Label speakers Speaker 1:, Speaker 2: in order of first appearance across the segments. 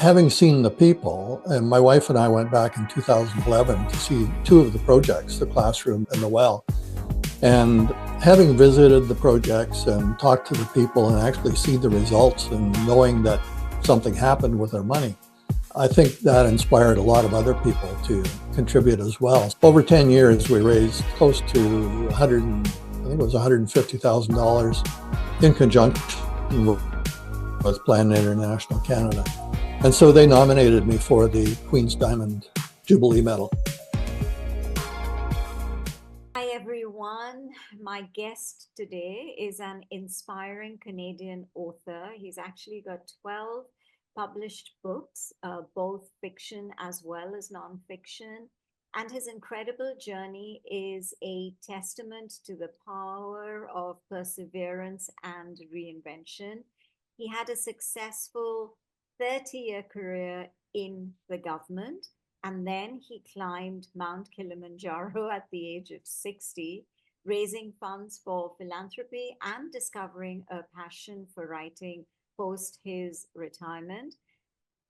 Speaker 1: Having seen the people, and my wife and I went back in 2011 to see two of the projects, the classroom and the well. And having visited the projects and talked to the people and actually see the results and knowing that something happened with their money, I think that inspired a lot of other people to contribute as well. Over 10 years, we raised close to I think it was $150,000 in conjunction with Plan International Canada. And so they nominated me for the Queen's Diamond Jubilee Medal.
Speaker 2: Hi everyone, my guest today is an inspiring Canadian author. He's actually got 12 published books, both fiction as well as nonfiction. And his incredible journey is a testament to the power of perseverance and reinvention. He had a successful 30-year career in the government, and then he climbed Mount Kilimanjaro at the age of 60, raising funds for philanthropy and discovering a passion for writing post his retirement.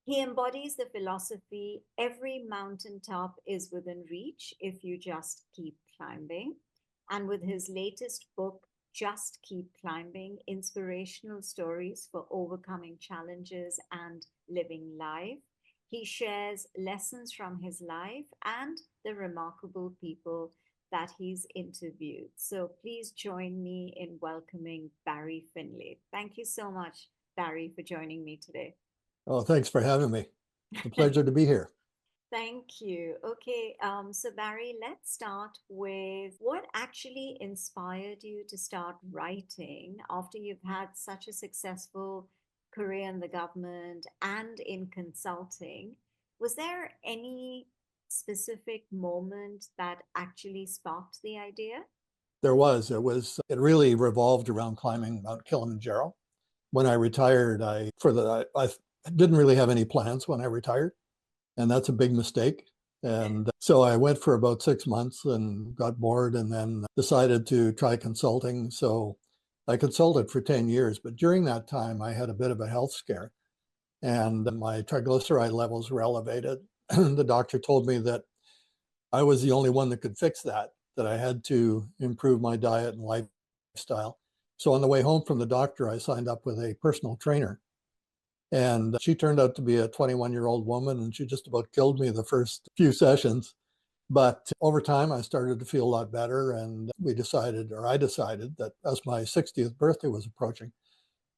Speaker 2: He embodies the philosophy every mountaintop is within reach if you just keep climbing. And with his latest book, Just Keep Climbing, Inspirational Stories for Overcoming Challenges and Living Life, he shares lessons from his life and the remarkable people that he's interviewed. So please join me in welcoming Barry Finlay. Thank you so much, Barry, for joining me today.
Speaker 1: Oh, thanks for having me. It's a pleasure to be here.
Speaker 2: Thank you. Okay, so Barry, let's start with what actually inspired you to start writing after you've had such a successful career in the government and in consulting. Was there any specific moment that actually sparked the idea?
Speaker 1: It really revolved around climbing Mount Kilimanjaro. When I retired, I didn't really have any plans when I retired, and that's a big mistake. And so I went for about 6 months and got bored and then decided to try consulting. So I consulted for 10 years, but during that time, I had a bit of a health scare and my triglyceride levels were elevated. The doctor told me that I was the only one that could fix that I had to improve my diet and lifestyle. So on the way home from the doctor, I signed up with a personal trainer. And she turned out to be a 21-year-old woman, and she just about killed me the first few sessions. But over time, I started to feel a lot better. And I decided that as my 60th birthday was approaching,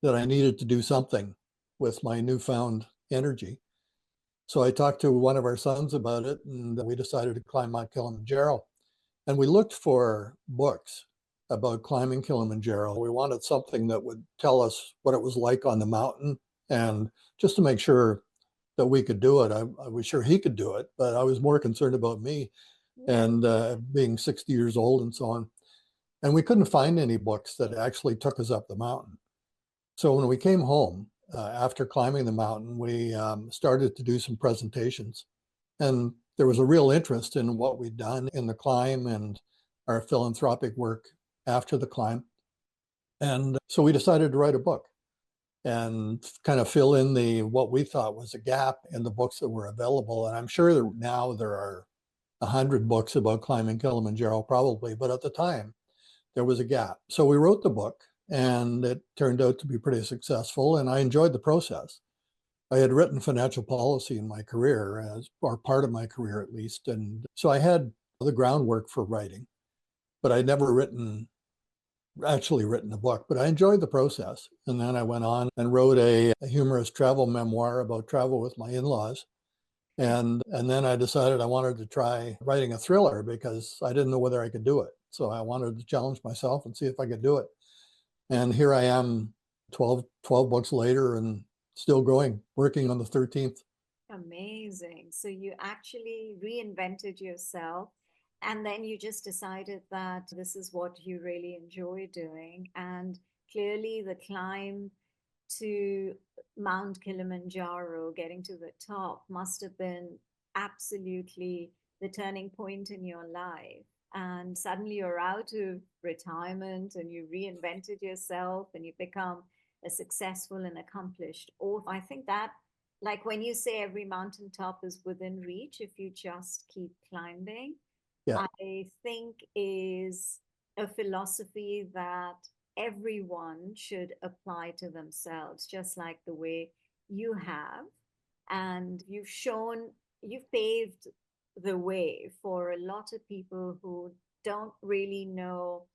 Speaker 1: that I needed to do something with my newfound energy. So I talked to one of our sons about it, and we decided to climb Mount Kilimanjaro. And we looked for books about climbing Kilimanjaro. We wanted something that would tell us what it was like on the mountain, and just to make sure that we could do it. I was sure he could do it, but I was more concerned about me and being 60 years old and so on. And we couldn't find any books that actually took us up the mountain. So when we came home after climbing the mountain, we started to do some presentations. And there was a real interest in what we'd done in the climb and our philanthropic work after the climb. And so we decided to write a book and kind of fill in what we thought was a gap in the books that were available. And I'm sure that now there are 100 books about climbing Kilimanjaro probably, but at the time there was a gap. So we wrote the book and it turned out to be pretty successful, and I enjoyed the process. I had written financial policy in my career, or part of my career at least, and so I had the groundwork for writing, but I'd never actually written a book, but I enjoyed the process. And then I went on and wrote a humorous travel memoir about travel with my in-laws. And then I decided I wanted to try writing a thriller because I didn't know whether I could do it. So I wanted to challenge myself and see if I could do it. And here I am 12 books later and still going, working on the 13th.
Speaker 2: Amazing. So you actually reinvented yourself, and then you just decided that this is what you really enjoy doing. And clearly, the climb to Mount Kilimanjaro, getting to the top, must have been absolutely the turning point in your life. And suddenly you're out of retirement and you reinvented yourself and you become a successful and accomplished author. I think that Like when you say every mountaintop is within reach, if you just keep climbing,
Speaker 1: Yeah.
Speaker 2: I think is a philosophy that everyone should apply to themselves, just like the way you have. And you've paved the way for a lot of people who don't really know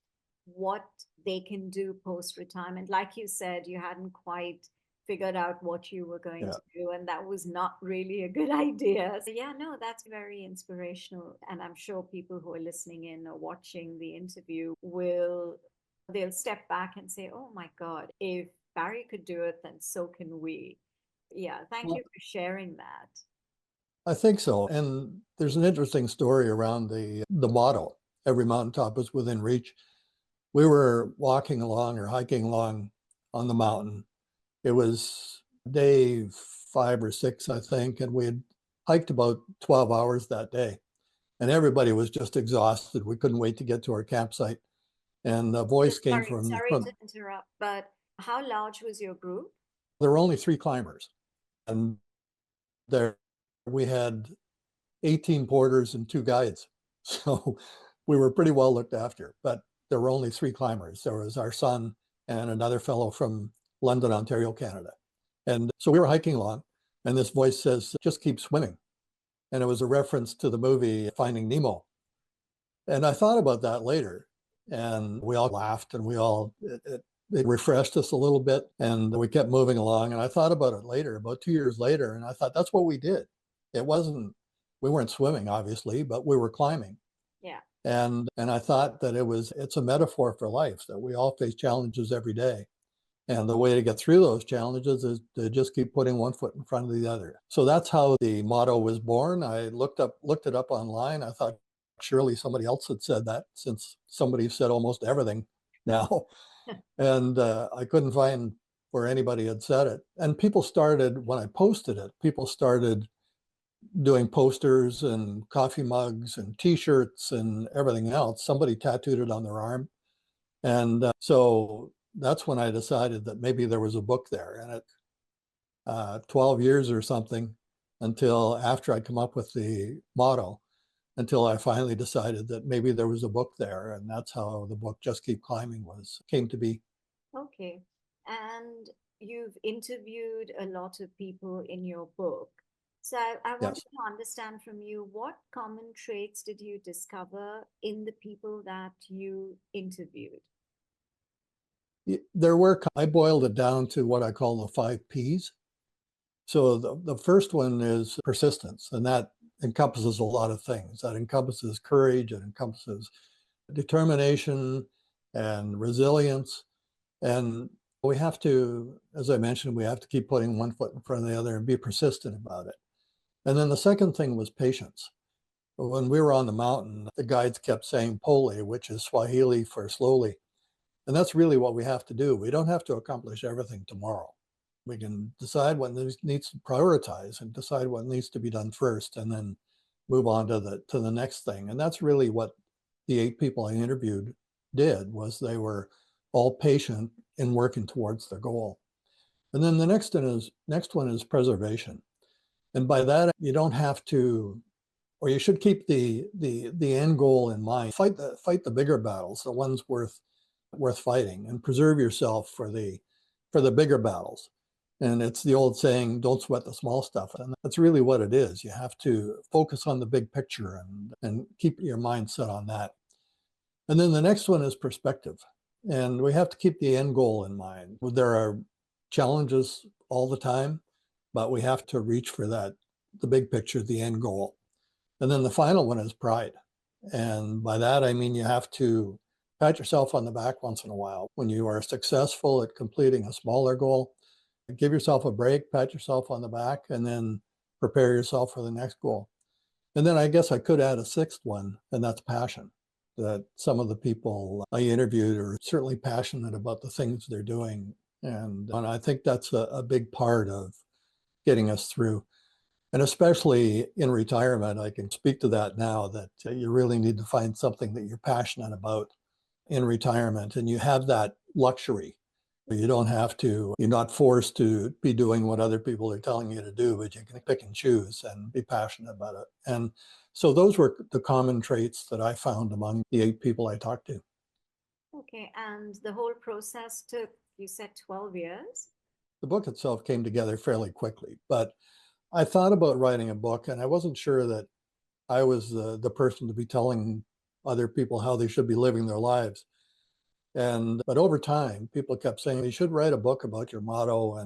Speaker 2: what they can do post retirement. Like you said, you hadn't quite figured out what you were going
Speaker 1: Yeah.
Speaker 2: to do, and that was not really a good idea. So, yeah, no, that's very inspirational. And I'm sure people who are listening in or watching the interview they'll step back and say, oh my God, if Barry could do it, then so can we. Yeah, thank you
Speaker 1: Well,
Speaker 2: for sharing that.
Speaker 1: I think so. And there's an interesting story around the motto, every mountaintop is within reach. We were walking along or hiking along on the mountain. It was day 5 or 6, I think, and we had hiked about 12 hours that day. And everybody was just exhausted. We couldn't wait to get to our campsite. And a voice came
Speaker 2: Sorry to
Speaker 1: from
Speaker 2: interrupt, but how large was your group?
Speaker 1: there were only 3 climbers. And there we had 18 porters and 2 guides. So we were pretty well looked after, but there were only 3 climbers. There was our son and another fellow from London, Ontario, Canada. And so we were hiking along, and this voice says, just keep swimming. And it was a reference to the movie Finding Nemo. And I thought about that later, and we all laughed, and it refreshed us a little bit, and we kept moving along. And I thought about it later, about 2 years later, and I thought that's what we did. It wasn't, we weren't swimming, obviously, but we were climbing.
Speaker 2: Yeah.
Speaker 1: And I thought that it's a metaphor for life, that we all face challenges every day. And the way to get through those challenges is to just keep putting one foot in front of the other. So that's how the motto was born. I looked it up online. I thought surely somebody else had said that, since somebody said almost everything now. And I couldn't find where anybody had said it. And people started, when I posted it, people started doing posters and coffee mugs and T-shirts and everything else. Somebody tattooed it on their arm. And so that's when I decided that maybe there was a book there. And 12 years or something, until after I'd come up with the motto, until I finally decided that maybe there was a book there. And that's how the book Just Keep Climbing came to be.
Speaker 2: Okay. And you've interviewed a lot of people in your book. So I wanted
Speaker 1: Yes.
Speaker 2: to understand from you, what common traits did you discover in the people that you interviewed?
Speaker 1: I boiled it down to what I call the 5 Ps. So the first one is persistence, and that encompasses a lot of things. That encompasses courage, it encompasses determination and resilience. And we have to, as I mentioned, we have to keep putting one foot in front of the other and be persistent about it. And then the second thing was patience. When we were on the mountain, the guides kept saying pole, which is Swahili for slowly. And that's really what we have to do. We don't have to accomplish everything tomorrow. We can decide what needs to prioritize and decide what needs to be done first, and then move on to the next thing. And that's really what the 8 people I interviewed did, was they were all patient in working towards their goal. And then the next one is preservation. And by that, you don't have to, or you should keep the end goal in mind. Fight the bigger battles, the ones worth fighting, and preserve yourself for the bigger battles. And it's the old saying, don't sweat the small stuff. And that's really what it is. You have to focus on the big picture and keep your mind set on that. And then the next one is perspective. And we have to keep the end goal in mind. There are challenges all the time, but we have to reach for the big picture, the end goal. And then the final one is pride. And by that, I mean you have to pat yourself on the back once in a while. When you are successful at completing a smaller goal, give yourself a break, pat yourself on the back, and then prepare yourself for the next goal. And then I guess I could add a sixth one, and that's passion. That some of the people I interviewed are certainly passionate about the things they're doing. And I think that's a big part of getting us through. And especially in retirement, I can speak to that now, that you really need to find something that you're passionate about in retirement. And you have that luxury You don't have to, you're not forced to be doing what other people are telling you to do, but you can pick and choose and be passionate about it. And so those were the common traits that I found among the 8 people I talked to.
Speaker 2: Okay, and the whole process took, you said 12 years?
Speaker 1: The book itself came together fairly quickly, but I thought about writing a book and I wasn't sure that I was the person to be telling other people how they should be living their lives. But over time, people kept saying you should write a book about your motto,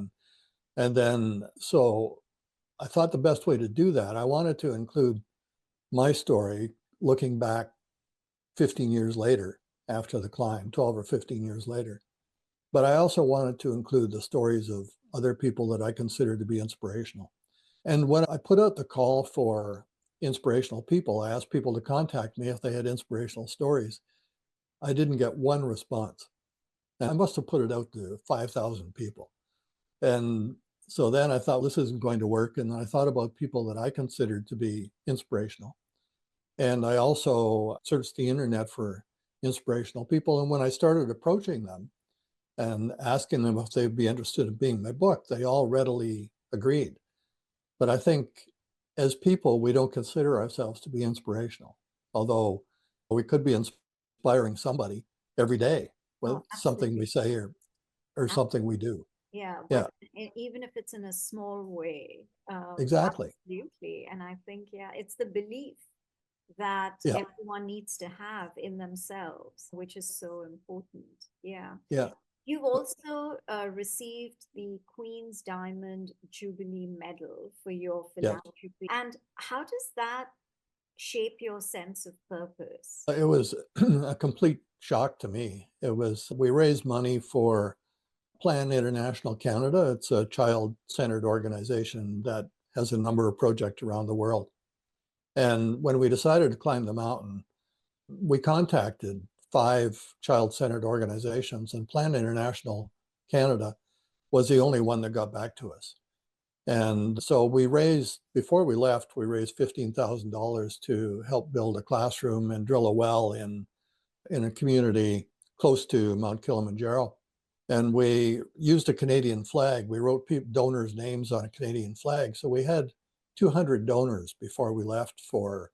Speaker 1: and then so I thought the best way to do that, I wanted to include my story looking back 15 years later after the climb, 12 or 15 years later. But I also wanted to include the stories of other people that I consider to be inspirational. And when I put out the call for inspirational people, I asked people to contact me if they had inspirational stories. I didn't get one response. And I must have put it out to 5,000 people. And so then I thought this isn't going to work. And I thought about people that I considered to be inspirational. And I also searched the internet for inspirational people. And when I started approaching them and asking them if they'd be interested in being my book, they all readily agreed. But I think as people, we don't consider ourselves to be inspirational, although we could be inspiring somebody every day with
Speaker 2: Oh,
Speaker 1: something we
Speaker 2: absolutely.
Speaker 1: say or
Speaker 2: Ab-
Speaker 1: something we do.
Speaker 2: Yeah,
Speaker 1: Yeah,
Speaker 2: even if it's in a small way,
Speaker 1: exactly.
Speaker 2: absolutely. And I think, yeah, it's the belief that
Speaker 1: Yeah,
Speaker 2: everyone needs to have in themselves, which is so important. Yeah.
Speaker 1: yeah.
Speaker 2: You've also received the Queen's Diamond Jubilee Medal for your
Speaker 1: Yes.
Speaker 2: philanthropy. And how does that shape your sense of purpose?
Speaker 1: It was a complete shock to me. We raised money for Plan International Canada. It's a child-centered organization that has a number of projects around the world. And when we decided to climb the mountain, we contacted 5 child-centered organizations, and Plan International Canada was the only one that got back to us. And so before we left, we raised $15,000 to help build a classroom and drill a well in a community close to Mount Kilimanjaro. And we used a Canadian flag. We wrote donors' names on a Canadian flag. So we had 200 donors before we left for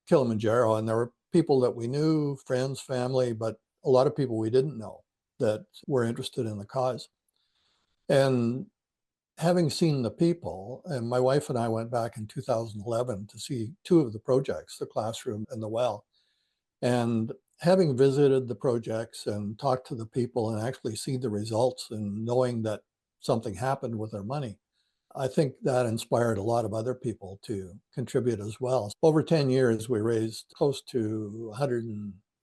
Speaker 1: Kilimanjaro. And there were people that we knew, friends, family, but a lot of people we didn't know that were interested in the cause. And having seen the people, and my wife and I went back in 2011 to see 2 of the projects, the classroom and the well. And having visited the projects and talked to the people and actually seen the results and knowing that something happened with their money, I think that inspired a lot of other people to contribute as well. Over 10 years, we raised close to 100,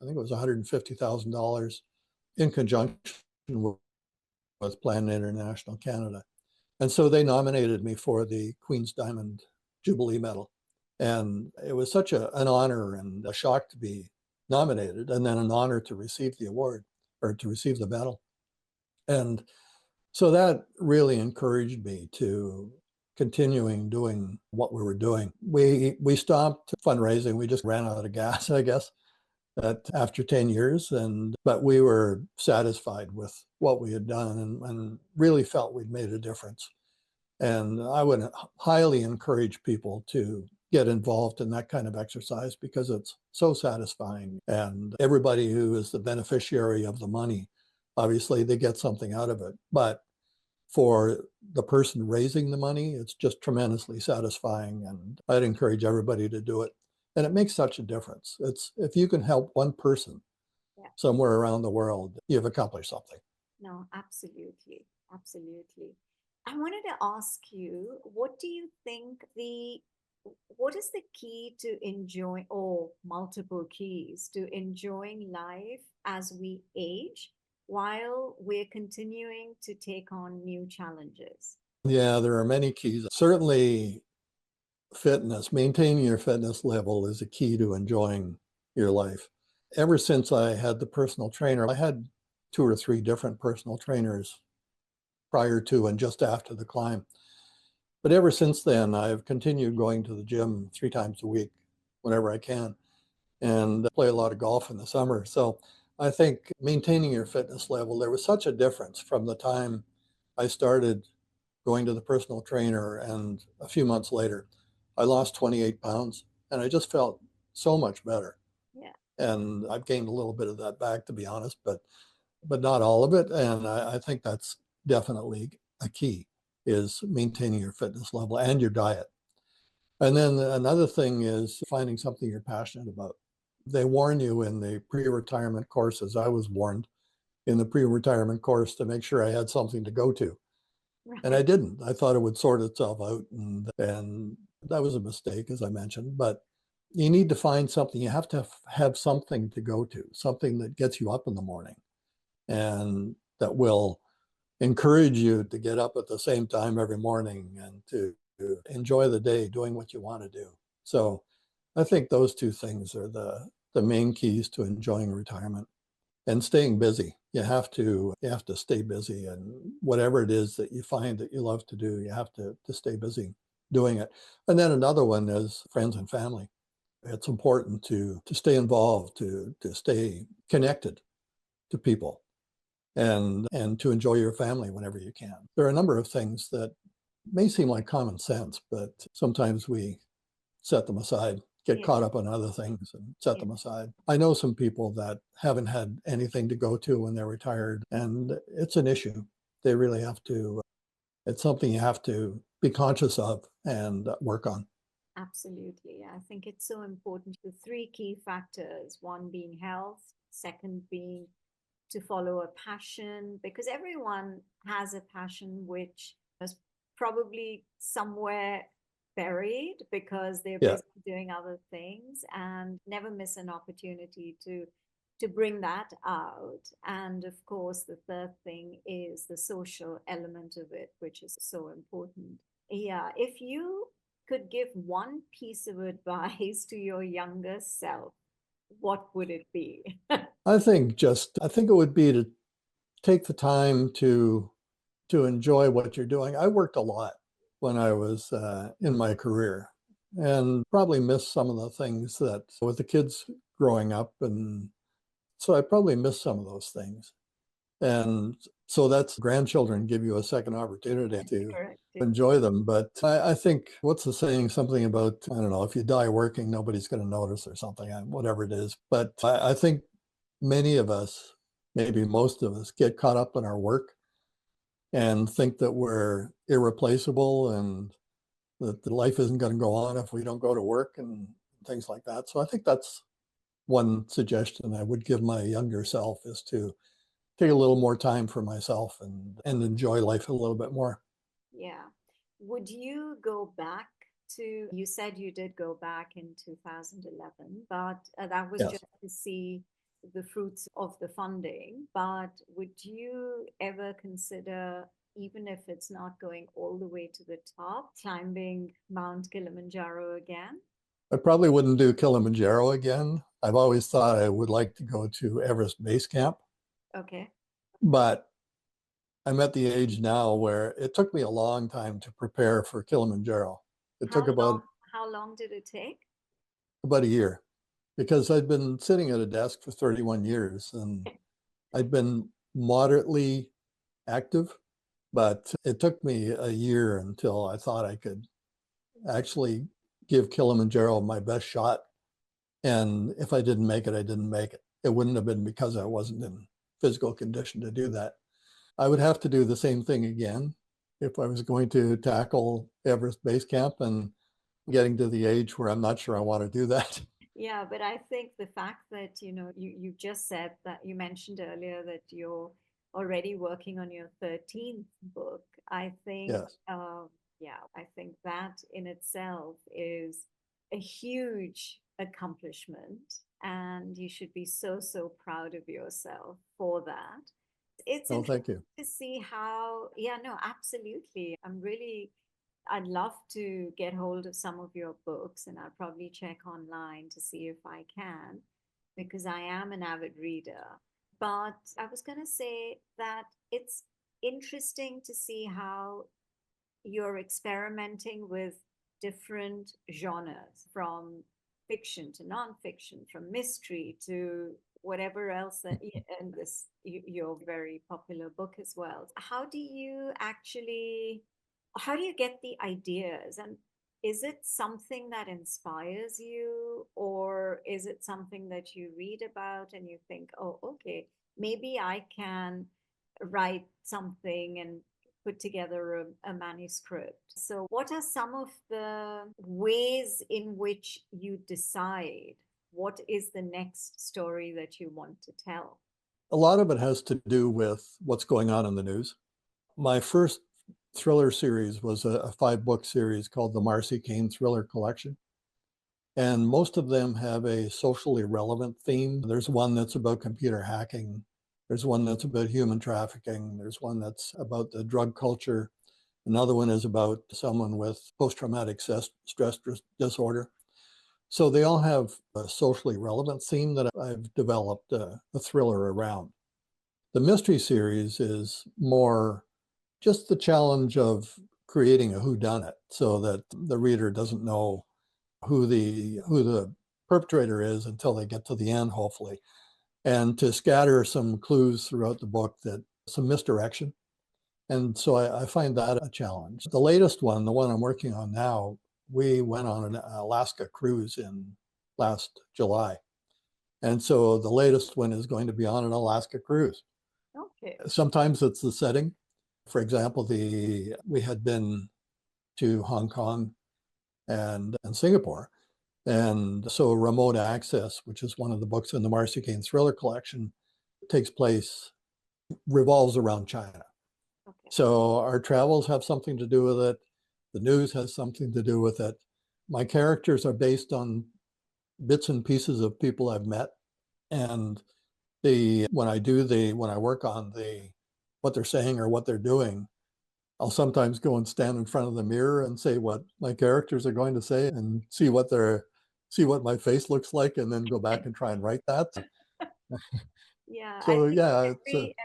Speaker 1: I think it was $150,000 in conjunction with Plan International Canada. And so they nominated me for the Queen's Diamond Jubilee Medal. And it was such an honor and a shock to be nominated, and then an honor to receive the award or to receive the medal. And so that really encouraged me to continuing doing what we were doing. We stopped fundraising. We just ran out of gas, I guess, after 10 years. But we were satisfied with what we had done and really felt we'd made a difference. And I would highly encourage people to get involved in that kind of exercise because it's so satisfying. And everybody who is the beneficiary of the money, obviously they get something out of it. But for the person raising the money, it's just tremendously satisfying. And I'd encourage everybody to do it. And it makes such a difference. It's if you can help one person
Speaker 2: Yeah.
Speaker 1: somewhere around the world, you've accomplished something.
Speaker 2: No, absolutely. Absolutely. I wanted to ask you, what is the key to enjoy, or multiple keys to enjoying life as we age while we're continuing to take on new challenges?
Speaker 1: Yeah, there are many keys. Certainly fitness, maintaining your fitness level is a key to enjoying your life. Ever since I had the personal trainer, I had 2 or 3 different personal trainers prior to and just after the climb. But ever since then, I've continued going to the gym 3 times a week whenever I can and play a lot of golf in the summer. So I think maintaining your fitness level, there was such a difference from the time I started going to the personal trainer, and a few months later, I lost 28 pounds and I just felt so much better.
Speaker 2: Yeah,
Speaker 1: And I've gained a little bit of that back, to be honest, but not all of it. And I think that's definitely a key, is maintaining your fitness level and your diet. And then another thing is finding something you're passionate about. They warn you in the pre-retirement courses. I was warned in the pre-retirement course to make sure I had something to go to. And
Speaker 2: right.
Speaker 1: I didn't. I thought it would sort itself out. And that was a mistake, as I mentioned. But you need to find something. You have to have something to go to, something that gets you up in the morning and that will encourage you to get up at the same time every morning and to enjoy the day doing what you want to do. So I think those two things are the main keys to enjoying retirement and staying busy. You have to stay busy, and whatever it is that you find that you love to do, you have to stay busy doing it. And then another one is friends and family. It's important to stay involved, to stay connected to people and to enjoy your family whenever you can. There are a number of things that may seem like common sense, but sometimes we set them aside, get
Speaker 2: Yeah,
Speaker 1: caught up on other things and set
Speaker 2: yeah,
Speaker 1: them aside. I know some people that haven't had anything to go to when they're retired, and it's an issue. They really have to, it's something you have to be conscious of and work on.
Speaker 2: absolutely. I think it's so important. The three key factors, one being health, second being to follow a passion, because everyone has a passion which is probably somewhere buried because they're
Speaker 1: Yeah,
Speaker 2: busy doing other things, and never miss an opportunity to bring that out. And of course, the third thing is the social element of it, which is so important. Yeah, if you could give one piece of advice to your younger self, what would it be?
Speaker 1: I think it would be to take the time to enjoy what you're doing. I worked a lot when I was in my career and probably missed some of the things that with the kids growing up. And so I probably missed some of those things. And so that's grandchildren give you a second opportunity to
Speaker 2: Correct.
Speaker 1: enjoy them. But I think what's the saying? Something about, I don't know, if you die working, nobody's going to notice or something, whatever it is. But I think many of us, maybe most of us, get caught up in our work and think that we're irreplaceable and that the life isn't going to go on if we don't go to work and things like that. So I think that's one suggestion I would give my younger self, is to take a little more time for myself and enjoy life a little bit more.
Speaker 2: Yeah. Would you go back to, you said you did go back in 2011, but that was
Speaker 1: Yes.
Speaker 2: just to see the fruits of the funding. But would you ever consider, even if it's not going all the way to the top, climbing Mount Kilimanjaro again?
Speaker 1: I probably wouldn't do Kilimanjaro again. I've always thought I would like to go to Everest Base Camp,
Speaker 2: Okay.
Speaker 1: but I'm at the age now where it took me a long time to prepare for Kilimanjaro. It
Speaker 2: How
Speaker 1: took
Speaker 2: long,
Speaker 1: about
Speaker 2: how long did it take?
Speaker 1: about a year because I'd been sitting at a desk for 31 years and I'd been moderately active, but it took me a year until I thought I could actually give Kilimanjaro my best shot. And if I didn't make it, I didn't make it. It wouldn't have been because I wasn't in physical condition to do that. I would have to do the same thing again if I was going to tackle Everest Base Camp, and getting to the age where I'm not sure I want to do that.
Speaker 2: Yeah, but I think the fact that, you just said that you mentioned earlier that you're already working on your 13th book. I think,
Speaker 1: Yes.
Speaker 2: yeah, I think that in itself is a huge accomplishment, and you should be so, so proud of yourself for that. It's
Speaker 1: Oh,
Speaker 2: interesting
Speaker 1: thank you.
Speaker 2: to see how, yeah, no, absolutely. I'd love to get hold of some of your books, and I'll probably check online to see if I can, because I am an avid reader. But I was going to say that it's interesting to see how you're experimenting with different genres, from fiction to nonfiction, from mystery to whatever else that and this your very popular book as well. How do you get the ideas, and is it something that inspires you, or is it something that you read about and you think, oh, okay, maybe I can write something and put together a manuscript? So, what are some of the ways in which you decide what is the next story that you want to tell?
Speaker 1: A lot of it has to do with what's going on in the news. My first thriller series was a 5-book series called the Marcy Kane Thriller Collection. And most of them have a socially relevant theme. There's one that's about computer hacking. There's one that's about human trafficking. There's one that's about the drug culture. Another one is about someone with post-traumatic stress disorder. So they all have a socially relevant theme that I've developed a thriller around. The mystery series is more just the challenge of creating a whodunit so that the reader doesn't know who the perpetrator is until they get to the end, hopefully, and to scatter some clues throughout the book, that some misdirection. And so I find that a challenge. The latest one, the one I'm working on now, we went on an Alaska cruise in last July. And so the latest one is going to be on an Alaska cruise.
Speaker 2: Okay.
Speaker 1: Sometimes it's the setting. For example, we had been to Hong Kong and Singapore. And so Remote Access, which is one of the books in the Marcy Kane Thriller Collection, revolves around China.
Speaker 2: Okay.
Speaker 1: So our travels have something to do with it. The news has something to do with it. My characters are based on bits and pieces of people I've met. And when I work on what they're saying or what they're doing, I'll sometimes go and stand in front of the mirror and say what my characters are going to say and see what my face looks like, and then go back and try and write that.
Speaker 2: Yeah, I
Speaker 1: So
Speaker 2: think
Speaker 1: yeah,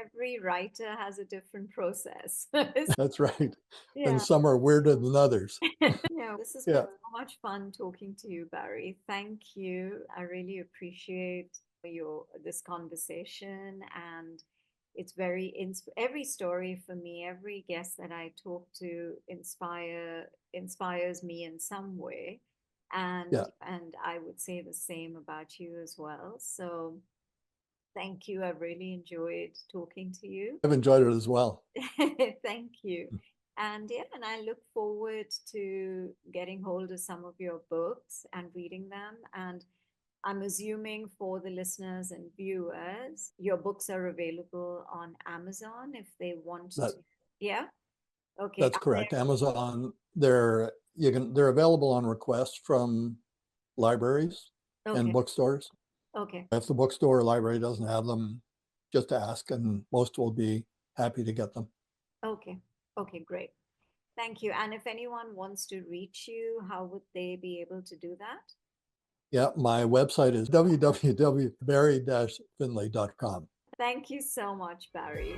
Speaker 2: every writer has a different process.
Speaker 1: that's right. And
Speaker 2: Yeah.
Speaker 1: some are weirder than others.
Speaker 2: Yeah, this has been
Speaker 1: Yeah,
Speaker 2: so much fun talking to you, Barry. Thank you. I really appreciate your this conversation, and it's every story for me, every guest that I talk to inspires me in some way.
Speaker 1: yeah.
Speaker 2: And I would say the same about you as well. So thank you. I've really enjoyed talking to you.
Speaker 1: I've enjoyed it as well.
Speaker 2: Thank you. And yeah, and I look forward to getting hold of some of your books and reading them. And I'm assuming for the listeners and viewers, your books are available on Amazon if they want
Speaker 1: That
Speaker 2: to. Yeah. Okay.
Speaker 1: that's correct. Amazon, they're available on request from libraries and
Speaker 2: Okay.
Speaker 1: bookstores.
Speaker 2: Okay.
Speaker 1: If the bookstore or library doesn't have them, just ask, and most will be happy to get them.
Speaker 2: Okay. Okay. Great. Thank you. And if anyone wants to reach you, how would they be able to do that?
Speaker 1: Yeah, my website is www.barry-finlay.com.
Speaker 2: Thank you so much, Barry.